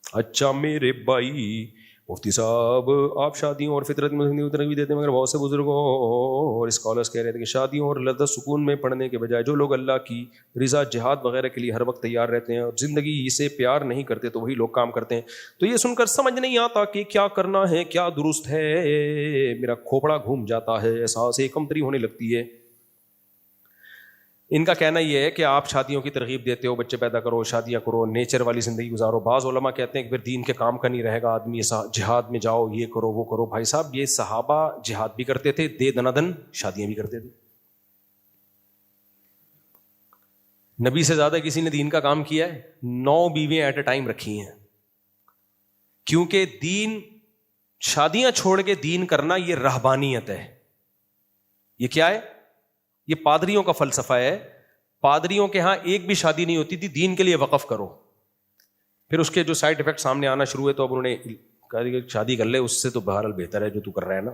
اچھا میرے بھائی مفتی صاحب آپ شادیوں اور فطرت میں ترغیب دیتے ہیں، مگر بہت سے بزرگوں اور اسکالرس کہہ رہے تھے کہ شادیوں اور لذت سکون میں پڑھنے کے بجائے جو لوگ اللہ کی رضا جہاد وغیرہ کے لیے ہر وقت تیار رہتے ہیں اور زندگی اسے پیار نہیں کرتے تو وہی لوگ کام کرتے ہیں. تو یہ سن کر سمجھ نہیں آتا کہ کیا کرنا ہے، کیا درست ہے. میرا کھوپڑا گھوم جاتا ہے، احساس کمتری ہونے لگتی ہے. ان کا کہنا یہ ہے کہ آپ شادیوں کی ترغیب دیتے ہو، بچے پیدا کرو، شادیاں کرو، نیچر والی زندگی گزارو. بعض علماء کہتے ہیں کہ پھر دین کے کام کا نہیں رہے گا، آدمی جہاد میں جاؤ، یہ کرو وہ کرو. بھائی صاحب یہ صحابہ جہاد بھی کرتے تھے، دے دنادن شادیاں بھی کرتے تھے. نبی سے زیادہ کسی نے دین کا کام کیا ہے؟ 9 بیویاں ایٹ اے ٹائم رکھی ہیں. کیونکہ دین، شادیاں چھوڑ کے دین کرنا یہ رہبانیت ہے. یہ کیا ہے؟ یہ پادریوں کا فلسفہ ہے. پادریوں کے ہاں ایک بھی شادی نہیں ہوتی تھی، دین کے لیے وقف کرو. پھر اس کے جو سائڈ افیکٹ سامنے آنا شروع ہوئے تو اب انہوں نے کہا کہ شادی کر لے، اس سے تو بہرحال بہتر ہے جو تو کر رہا ہے نا،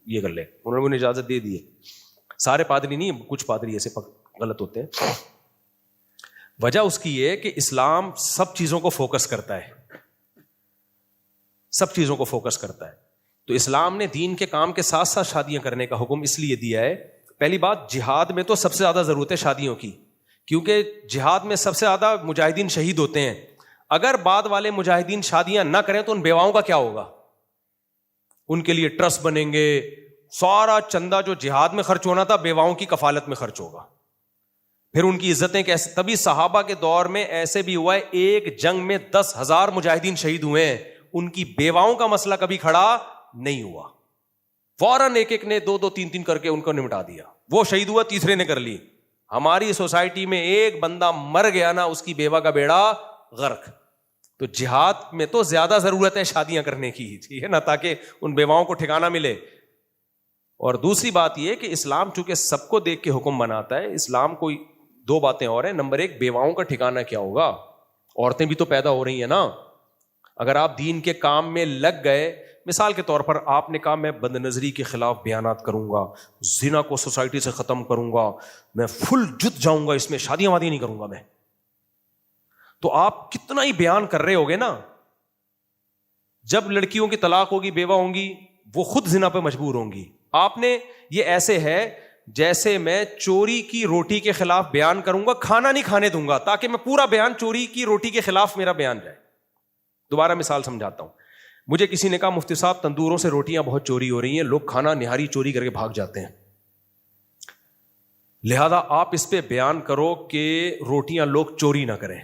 یہ کر لے. انہوں نے انہیں اجازت دے دی ہے. سارے پادری نہیں، کچھ پادری ایسے غلط ہوتے ہیں. وجہ اس کی یہ کہ اسلام سب چیزوں کو فوکس کرتا ہے، سب چیزوں کو فوکس کرتا ہے. تو اسلام نے دین کے کام کے ساتھ ساتھ شادیاں کرنے کا حکم اس لیے دیا ہے. پہلی بات، جہاد میں تو سب سے زیادہ ضرورت ہے شادیوں کی، کیونکہ جہاد میں سب سے زیادہ مجاہدین شہید ہوتے ہیں. اگر بعد والے مجاہدین شادیاں نہ کریں تو ان بیواؤں کا کیا ہوگا؟ ان کے لیے ٹرسٹ بنیں گے، سارا چندہ جو جہاد میں خرچ ہونا تھا بیواؤں کی کفالت میں خرچ ہوگا. پھر ان کی عزتیں کیسے؟ تبھی صحابہ کے دور میں ایسے بھی ہوا ہے، ایک جنگ میں 10,000 مجاہدین شہید ہوئے ہیں، ان کی بیواؤں کا مسئلہ کبھی کھڑا نہیں ہوا. فوراً ایک ایک نے 2-2 3-3 کر کے ان کو نمٹا دیا. وہ شہید ہوا، تیسرے نے کر لی. ہماری سوسائٹی میں ایک بندہ مر گیا نا، اس کی بیوہ کا بیڑا غرق. تو جہاد میں تو زیادہ ضرورت ہے شادیاں کرنے کی، ٹھیک ہے نا، تاکہ ان بیواؤں کو ٹھکانہ ملے. اور دوسری بات یہ کہ اسلام چونکہ سب کو دیکھ کے حکم بناتا ہے، اسلام کو 2 باتیں اور ہیں. نمبر 1، بیواؤں کا ٹھکانہ کیا ہوگا؟ عورتیں بھی تو پیدا ہو رہی ہیں نا. اگر آپ دین کے کام میں لگ گئے، مثال کے طور پر آپ نے کہا میں بد نظری کے خلاف بیانات کروں گا، زنا کو سوسائٹی سے ختم کروں گا، میں فل جت جاؤں گا، اس میں شادیاں وادی نہیں کروں گا میں. تو آپ کتنا ہی بیان کر رہے ہوگے نا، جب لڑکیوں کی طلاق ہوگی، بیوہ ہوں گی، وہ خود زنا پہ مجبور ہوں گی. آپ نے یہ ایسے ہے جیسے میں چوری کی روٹی کے خلاف بیان کروں گا، کھانا نہیں کھانے دوں گا، تاکہ میں پورا بیان چوری کی روٹی کے خلاف میرا بیان جائے. دوبارہ مثال سمجھاتا ہوں. مجھے کسی نے کہا مفتی صاحب تندوروں سے روٹیاں بہت چوری ہو رہی ہیں، لوگ کھانا نہاری چوری کر کے بھاگ جاتے ہیں، لہذا آپ اس پہ بیان کرو کہ روٹیاں لوگ چوری نہ کریں.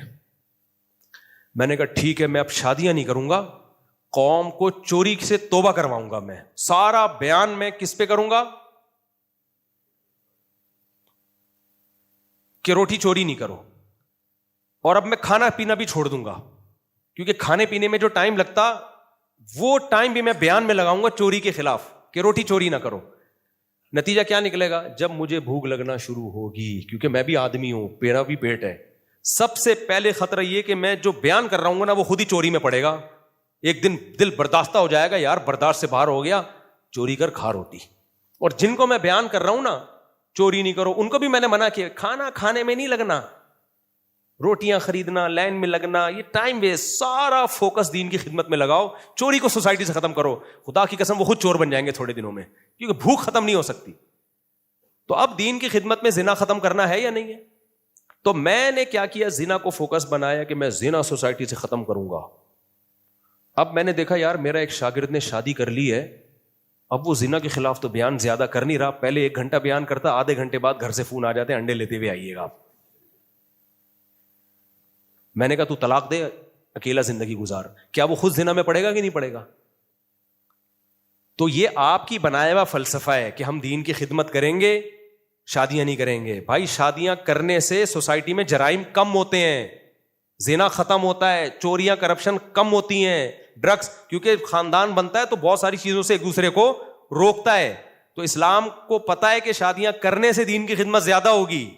میں نے کہا ٹھیک ہے، میں اب شادیاں نہیں کروں گا، قوم کو چوری سے توبہ کرواؤں گا. میں سارا بیان میں کس پہ کروں گا؟ کہ روٹی چوری نہیں کرو. اور اب میں کھانا پینا بھی چھوڑ دوں گا، کیونکہ کھانے پینے میں جو ٹائم لگتا وہ ٹائم بھی میں بیان میں لگاؤں گا چوری کے خلاف، کہ روٹی چوری نہ کرو. نتیجہ کیا نکلے گا؟ جب مجھے بھوک لگنا شروع ہوگی، کیونکہ میں بھی آدمی ہوں، میرا بھی پیٹ ہے، سب سے پہلے خطرہ یہ کہ میں جو بیان کر رہا ہوں نا وہ خود ہی چوری میں پڑے گا. ایک دن دل برداشتہ ہو جائے گا، یار برداشت سے باہر ہو گیا، چوری کر کھا روٹی. اور جن کو میں بیان کر رہا ہوں نا چوری نہیں کرو، ان کو بھی میں نے منع کیا، کھانا کھانے میں نہیں لگنا، روٹیاں خریدنا، لائن میں لگنا، یہ ٹائم ویسٹ. سارا فوکس دین کی خدمت میں لگاؤ، چوری کو سوسائٹی سے ختم کرو. خدا کی قسم وہ خود چور بن جائیں گے تھوڑے دنوں میں، کیونکہ بھوک ختم نہیں ہو سکتی. تو اب دین کی خدمت میں زنا ختم کرنا ہے یا نہیں ہے؟ تو میں نے کیا کیا، زنا کو فوکس بنایا کہ میں زنا سوسائٹی سے ختم کروں گا. اب میں نے دیکھا یار میرا ایک شاگرد نے شادی کر لی ہے، اب وہ زنا کے خلاف تو بیان زیادہ کر نہیں رہا. پہلے 1 گھنٹہ بیان کرتا، آدھے گھنٹے بعد گھر سے فون آ جاتے انڈے لیتے ہوئے آئیے گا آپ. میں نے کہا تو طلاق دے، اکیلا زندگی گزار. کیا وہ خود زنا میں پڑے گا کہ نہیں پڑے گا؟ تو یہ آپ کی بنایا ہوا فلسفہ ہے کہ ہم دین کی خدمت کریں گے، شادیاں نہیں کریں گے. بھائی شادیاں کرنے سے سوسائٹی میں جرائم کم ہوتے ہیں، زنا ختم ہوتا ہے، چوریاں کرپشن کم ہوتی ہیں، ڈرگس، کیونکہ خاندان بنتا ہے تو بہت ساری چیزوں سے ایک دوسرے کو روکتا ہے. تو اسلام کو پتا ہے کہ شادیاں کرنے سے دین کی خدمت زیادہ ہوگی.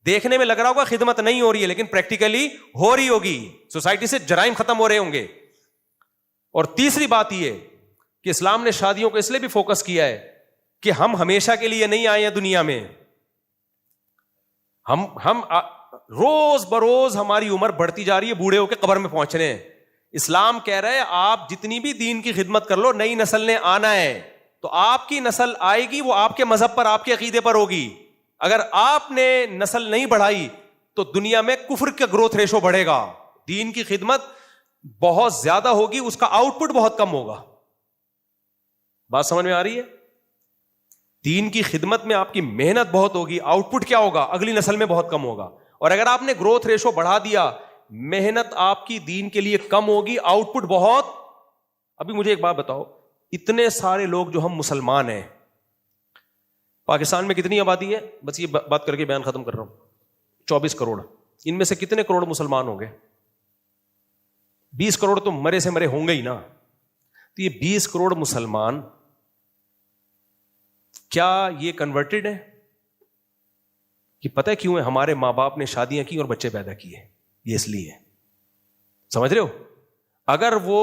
دیکھنے میں لگ رہا ہوگا خدمت نہیں ہو رہی ہے، لیکن پریکٹیکلی ہو رہی ہوگی، سوسائٹی سے جرائم ختم ہو رہے ہوں گے. اور تیسری بات یہ کہ اسلام نے شادیوں کو اس لیے بھی فوکس کیا ہے کہ ہم ہمیشہ کے لیے نہیں آئے ہیں دنیا میں. ہم روز بروز ہماری عمر بڑھتی جا رہی ہے، بوڑھے ہو کے قبر میں پہنچ رہے ہیں. اسلام کہہ رہے آپ جتنی بھی دین کی خدمت کر لو, نئی نسل نے آنا ہے تو آپ کی نسل آئے گی, وہ آپ کے مذہب پر, آپ کے عقیدے پر ہوگی. اگر آپ نے نسل نہیں بڑھائی تو دنیا میں کفر کا گروتھ ریشو بڑھے گا, دین کی خدمت بہت زیادہ ہوگی, اس کا آؤٹ پٹ بہت کم ہوگا. بات سمجھ میں آ رہی ہے؟ دین کی خدمت میں آپ کی محنت بہت ہوگی, آؤٹ پٹ کیا ہوگا, اگلی نسل میں بہت کم ہوگا. اور اگر آپ نے گروتھ ریشو بڑھا دیا, محنت آپ کی دین کے لیے کم ہوگی, آؤٹ پٹ بہت. ابھی مجھے ایک بات بتاؤ, اتنے سارے لوگ جو ہم مسلمان ہیں, پاکستان میں کتنی آبادی ہے؟ بس یہ بات کر کے بیان ختم کر رہا ہوں. 24 کروڑ. ان میں سے کتنے کروڑ مسلمان ہوں گے؟ 20 کروڑ تو مرے سے مرے ہوں گے ہی نا. تو یہ 20 کروڑ مسلمان کیا یہ کنورٹڈ ہے؟ کہ پتہ ہے کیوں ہے؟ ہمارے ماں باپ نے شادیاں کی اور بچے پیدا کیے, یہ اس لیے. سمجھ رہے ہو؟ اگر وہ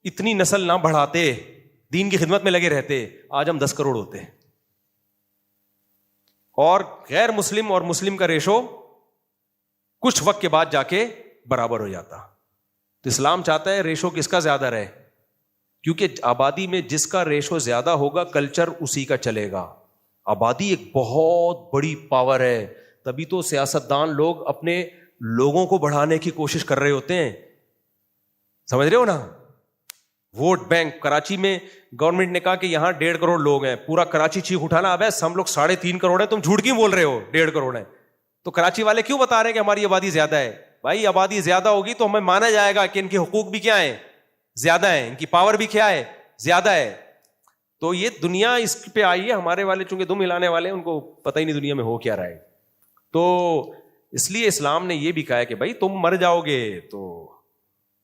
اتنی نسل نہ بڑھاتے, دین کی خدمت میں لگے رہتے, آج ہم 10 کروڑ ہوتے. اور غیر مسلم اور مسلم کا ریشو کچھ وقت کے بعد جا کے برابر ہو جاتا. تو اسلام چاہتا ہے ریشو کس کا زیادہ رہے, کیونکہ آبادی میں جس کا ریشو زیادہ ہوگا کلچر اسی کا چلے گا. آبادی ایک بہت بڑی پاور ہے, تبھی تو سیاستدان لوگ اپنے لوگوں کو بڑھانے کی کوشش کر رہے ہوتے ہیں. سمجھ رہے ہو نا؟ Vote bank. کراچی میں گورنمنٹ نے کہا کہ یہاں 1.5 کروڑ لوگ ہیں, پورا کراچی چیخ اٹھانا, اب ہم لوگ 3.5 کروڑ ہیں, تم جھوٹ کیوں بول رہے ہو 1.5 کروڑ ہیں؟ تو کراچی والے کیوں بتا رہے ہیں کہ ہماری آبادی زیادہ ہے؟ بھائی آبادی زیادہ ہوگی تو ہمیں مانا جائے گا کہ ان کے حقوق بھی کیا ہیں؟ زیادہ ہیں, ان کی پاور بھی کیا ہے؟ زیادہ ہے. تو یہ دنیا اس پہ آئی ہے, ہمارے والے چونکہ دم ہلانے والے ہیں, ان کو پتہ ہی نہیں دنیا میں ہو کیا رہا ہے. تو اس لیے اسلام نے یہ بھی کہا ہے کہ بھائی تم مر جاؤ گے تو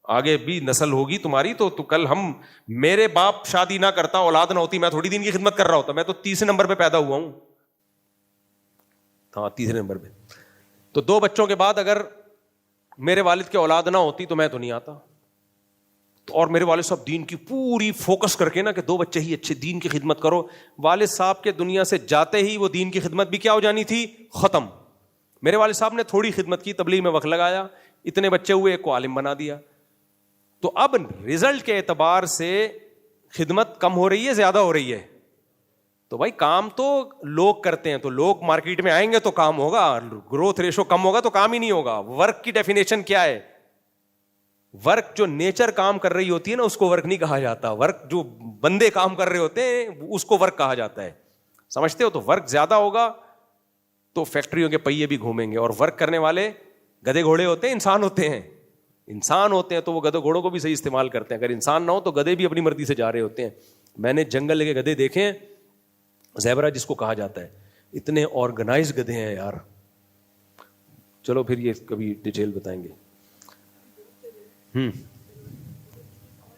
آگے بھی نسل ہوگی تمہاری, تو کل ہم, میرے باپ شادی نہ کرتا, اولاد نہ ہوتی, میں تھوڑی دین کی خدمت کر رہا ہوتا, میں تو 30 نمبر پہ پیدا ہوا ہوں. ہاں 30 نمبر پہ. تو 2 بچوں کے بعد اگر میرے والد کے اولاد نہ ہوتی تو میں تو نہیں آتا. اور میرے والد صاحب دین کی پوری فوکس کر کے نا کہ 2 بچے ہی اچھے دین کی خدمت کرو. والد صاحب کے دنیا سے جاتے ہی وہ دین کی خدمت بھی کیا ہو جانی تھی؟ ختم. میرے والد صاحب نے تھوڑی خدمت کی, تبلیغ میں وقت لگایا, اتنے بچے ہوئے, ایک کو عالم بنا دیا. تو اب رزلٹ کے اعتبار سے خدمت کم ہو رہی ہے, زیادہ ہو رہی ہے؟ تو بھائی کام تو لوگ کرتے ہیں, تو لوگ مارکیٹ میں آئیں گے تو کام ہوگا. گروتھ ریشو کم ہوگا تو کام ہی نہیں ہوگا. ورک کی ڈیفینیشن کیا ہے؟ ورک جو نیچر کام کر رہی ہوتی ہے نا, اس کو ورک نہیں کہا جاتا. ورک جو بندے کام کر رہے ہوتے ہیں اس کو ورک کہا جاتا ہے. سمجھتے ہو؟ تو ورک زیادہ ہوگا تو فیکٹریوں کے پہیے بھی گھومیں گے, اور ورک کرنے والے گدھے گھوڑے ہوتے ہیں, انسان ہوتے ہیں. انسان ہوتے ہیں تو وہ گدھے گھوڑوں کو بھی صحیح استعمال کرتے ہیں. اگر انسان نہ ہو تو گدھے بھی اپنی مرضی سے جا رہے ہوتے ہیں. میں نے جنگل کے گدھے دیکھے ہیں, زیبرا جس کو کہا جاتا ہے, اتنے آرگنائز گدھے ہیں یار. چلو پھر یہ کبھی ڈیٹیل بتائیں گے.